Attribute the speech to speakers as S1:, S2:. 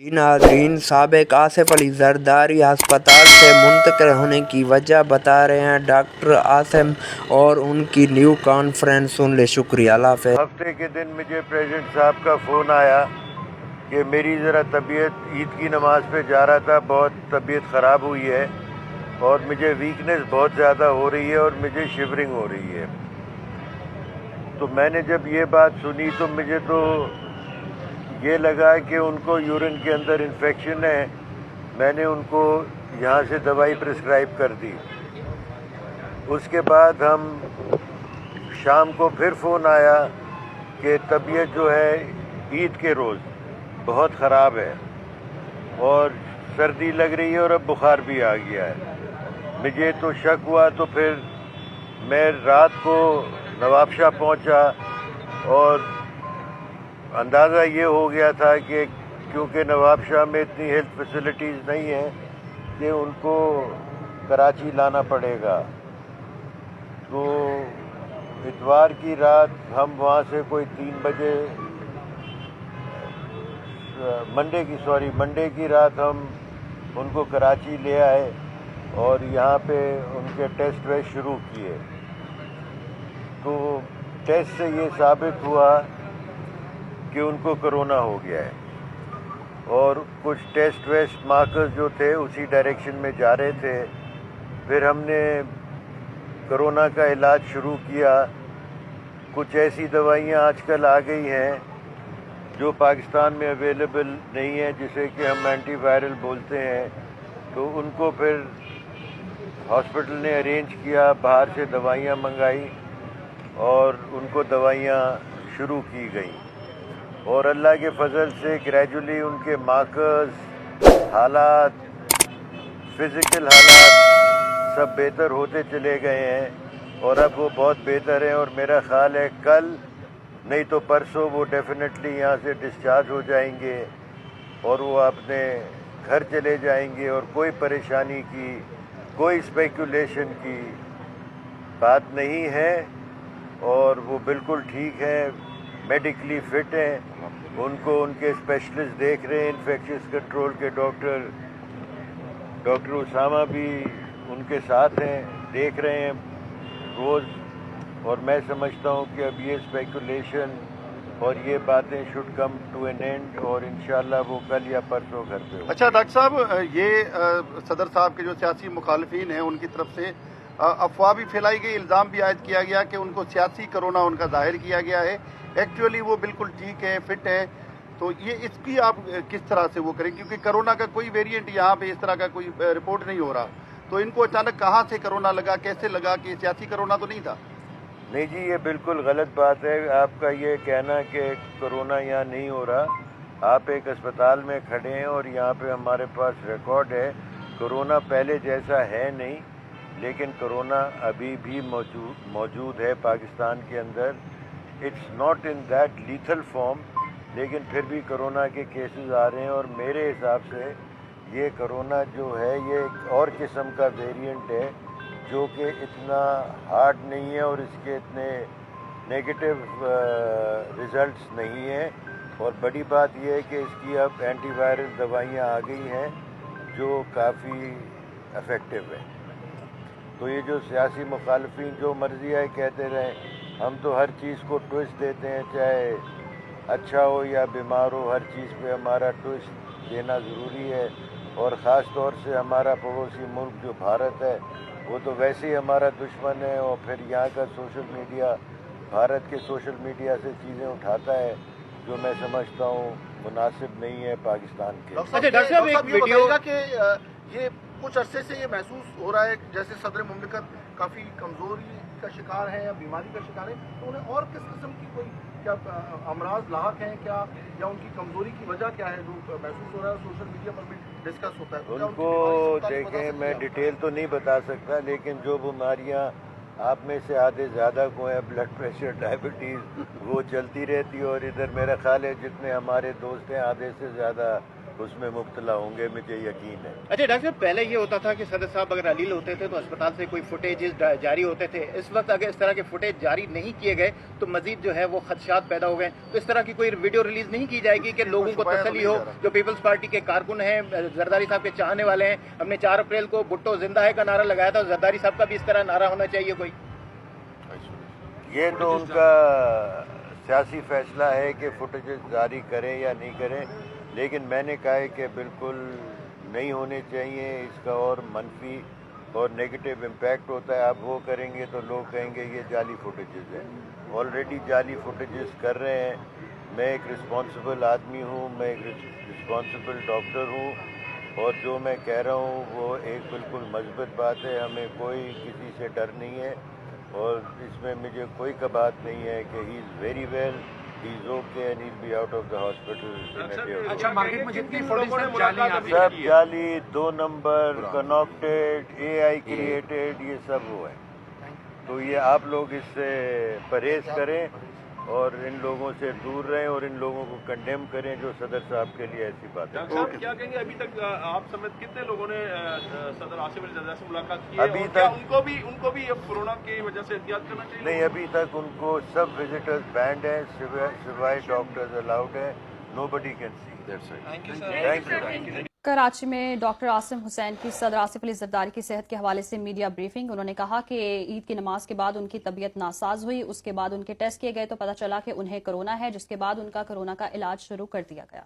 S1: जी नाज़रीन, साबिक आसिफ अली जरदारी अस्पताल से मुंतकिल होने की वजह बता रहे हैं डॉक्टर आसिम और उनकी न्यू कॉन्फ्रेंस सुन ले। शुक्रिया, अल्लाह हाफ़िज़।
S2: हफ्ते के दिन मुझे प्रेसिडेंट साहब का फ़ोन आया कि मेरी ज़रा तबीयत, ईद की नमाज़ पे जा रहा था, बहुत तबीयत ख़राब हुई है और मुझे वीकनेस बहुत ज़्यादा हो रही है और मुझे शिवरिंग हो रही है। तो मैंने जब ये बात सुनी तो मुझे तो ये लगा कि उनको यूरिन के अंदर इन्फेक्शन है। मैंने उनको यहाँ से दवाई प्रिस्क्राइब कर दी। उसके बाद हम शाम को फिर फ़ोन आया कि तबीयत जो है ईद के रोज़ बहुत ख़राब है और सर्दी लग रही है और अब बुखार भी आ गया है। मुझे तो शक हुआ, तो फिर मैं रात को नवाबशाह पहुंचा और अंदाज़ा ये हो गया था कि क्योंकि नवाबशाह में इतनी हेल्थ फैसिलिटीज़ नहीं हैं कि उनको कराची लाना पड़ेगा। तो इतवार की रात हम वहाँ से कोई 3 बजे मंडे की रात हम उनको कराची ले आए और यहाँ पे उनके टेस्ट वेस्ट शुरू किए। तो टेस्ट से ये साबित हुआ कि उनको कोरोना हो गया है और कुछ टेस्ट वेस्ट मार्कर्स जो थे उसी डायरेक्शन में जा रहे थे। फिर हमने कोरोना का इलाज शुरू किया। कुछ ऐसी दवाइयाँ आजकल आ गई हैं जो पाकिस्तान में अवेलेबल नहीं है, जिसे कि हम एंटीवायरल बोलते हैं। तो उनको फिर हॉस्पिटल ने अरेंज किया, बाहर से दवाइयाँ मंगाई और उनको दवाइयाँ शुरू की गई और अल्लाह के फजल से ग्रेजुअली उनके मार्कर्स, हालात, फिज़िकल हालात सब बेहतर होते चले गए हैं और अब वो बहुत बेहतर हैं और मेरा ख़्याल है कल नहीं तो परसों वो डेफिनेटली यहाँ से डिस्चार्ज हो जाएंगे और वो अपने घर चले जाएंगे और कोई परेशानी की, कोई स्पेकुलेशन की बात नहीं है और वो बिल्कुल ठीक है, मेडिकली फ़िट हैं। उनको उनके स्पेशलिस्ट देख रहे हैं, इन्फेक्शियस कंट्रोल के डॉक्टर उसामा भी उनके साथ हैं, देख रहे हैं रोज़। और मैं समझता हूँ कि अब ये स्पेकुलेशन और ये बातें should come to an end और इंशाल्लाह वो कल या परसों घर पे हो।
S3: अच्छा डॉक्टर साहब, ये सदर साहब के जो सियासी मुखालफिन हैं उनकी तरफ से अफवाह भी फैलाई गई, इल्ज़ाम भी आयद किया गया कि उनको सियासी कोरोना उनका जाहिर किया गया है। एक्चुअली वो बिल्कुल ठीक है, फिट है। तो ये इसकी आप किस तरह से वो करें, क्योंकि कोरोना का कोई वेरिएंट यहाँ पे इस तरह का कोई रिपोर्ट नहीं हो रहा। तो इनको अचानक कहाँ से कोरोना लगा, कैसे लगा, कि सियासी कोरोना तो नहीं था?
S2: नहीं जी, ये बिल्कुल गलत बात है आपका ये कहना कि कोरोना यहाँ नहीं हो रहा। आप एक अस्पताल में खड़े हैं और यहाँ पे हमारे पास रिकॉर्ड है। कोरोना पहले जैसा है नहीं, लेकिन कोरोना अभी भी मौजूद है पाकिस्तान के अंदर। It's not in that lethal form, लेकिन फिर भी कोरोना के केसेस आ रहे हैं और मेरे हिसाब से ये कोरोना जो है ये एक और किस्म का वेरिएंट है जो कि इतना हार्ड नहीं है और इसके इतने नेगेटिव रिज़ल्ट्स नहीं हैं। और बड़ी बात यह है कि इसकी अब एंटीवायरल दवाइयाँ आ गई हैं जो काफ़ी इफ़ेक्टिव है। तो ये जो सियासी मुखालफिन जो मर्ज़ी है कहते रहें, हम तो हर चीज़ को ट्विस्ट देते हैं, चाहे अच्छा हो या बीमार हो, हर चीज़ पे हमारा ट्विस्ट देना ज़रूरी है। और ख़ास तौर से हमारा पड़ोसी मुल्क जो भारत है वो तो वैसे ही हमारा दुश्मन है और फिर यहाँ का सोशल मीडिया, भारत के सोशल मीडिया से चीज़ें उठाता है जो मैं समझता हूँ मुनासिब नहीं है पाकिस्तान के।
S3: डॉक्टर साहब एक वीडियो कि ये कुछ अरसे से ये महसूस हो रहा है जैसे सदर मुमलिकत काफ़ी कमज़ोरी का शिकार है या बीमारी का शिकार है, तो उन्हें और किस किस्म की कोई क्या अमराज लाहक हैं क्या, या उनकी कमज़ोरी की वजह क्या है जो महसूस हो रहा है, सोशल मीडिया पर भी डिस्कस होता है?
S2: उनको देखें, मैं डिटेल तो नहीं बता सकता, लेकिन जो बीमारियां आप में से आधे ज़्यादा को हैं, ब्लड प्रेशर, डायबिटीज़, वो चलती रहती है। और इधर मेरा ख्याल है जितने हमारे दोस्त हैं आधे से ज़्यादा اس میں مبتلا ہوں گے، مجھے یقین ہے۔
S4: اچھا ڈاکٹر صاحب، پہلے یہ ہوتا تھا کہ صدر صاحب اگر علیل ہوتے تھے تو اسپتال سے کوئی فوٹیجز جاری ہوتے تھے، اس وقت اگر اس طرح کے فوٹیج جاری نہیں کیے گئے تو مزید جو ہے وہ خدشات پیدا ہو گئے، تو اس طرح کی کوئی ویڈیو ریلیز نہیں کی جائے گی کہ لوگوں کو تسلی ہو؟ جو پیپلز پارٹی کے کارکن ہیں، زرداری صاحب کے چاہنے والے ہیں، ہم نے 4 اپریل کو بھٹو زندہ ہے کا نعرہ لگایا تھا، زرداری صاحب کا بھی اس طرح نعرہ ہونا چاہیے کوئی؟
S2: یہ تو ان کا سیاسی فیصلہ ہے کہ فوٹیجز جاری کریں یا نہیں کریں، لیکن میں نے کہا ہے کہ بالکل نہیں ہونے چاہیے، اس کا اور منفی اور نیگیٹو امپیکٹ ہوتا ہے۔ اب وہ کریں گے تو لوگ کہیں گے یہ جعلی فوٹیجز ہیں، آلریڈی جعلی فوٹیجز کر رہے ہیں۔ میں ایک رسپانسبل آدمی ہوں، میں ایک رسپانسبل ڈاکٹر ہوں، اور جو میں کہہ رہا ہوں وہ ایک بالکل مثبت بات ہے، ہمیں کوئی کسی سے ڈر نہیں ہے، اور اس میں مجھے کوئی کبات نہیں ہے کہ he is very well, he is okay and he will be out of the hospital.
S5: اچھا، مارکیٹ میں جتنی فوٹیج
S2: سب جعلی، 2 نمبر، کناکٹیڈ، اے آئی کریٹڈ، یہ سب وہ ہے۔ تو یہ آپ لوگ اس سے پرہیز کریں اور ان لوگوں سے دور رہیں اور ان لوگوں کو کنڈیم کریں جو صدر صاحب کے لیے ایسی بات ہے۔
S5: ڈاکٹر صاحب کیا کہیں گے، ابھی تک آپ سمیت کتنے لوگوں نے صدر آصف علی زرداری سے ملاقات کی ہے؟
S2: ابھی
S5: اور
S2: تک
S5: کیا ان کو بھی کورونا کی وجہ سے احتیاط کرنا چاہیے؟
S2: نہیں، ابھی تک ان کو سب وزٹرز بینڈ ہیں، سوائے ڈاکٹرز الاؤڈ ہیں، nobody can see. Thank you.
S6: Karachi میں ڈاکٹر عاصم حسین کی صدر آصف علی زرداری کی صحت کے حوالے سے میڈیا بریفنگ۔ انہوں نے کہا کہ عید کی نماز کے بعد ان کی طبیعت ناساز ہوئی، اس کے بعد ان کے ٹیسٹ کیے گئے تو پتہ چلا کہ انہیں کرونا ہے، جس کے بعد ان کا کرونا کا علاج شروع کر دیا گیا۔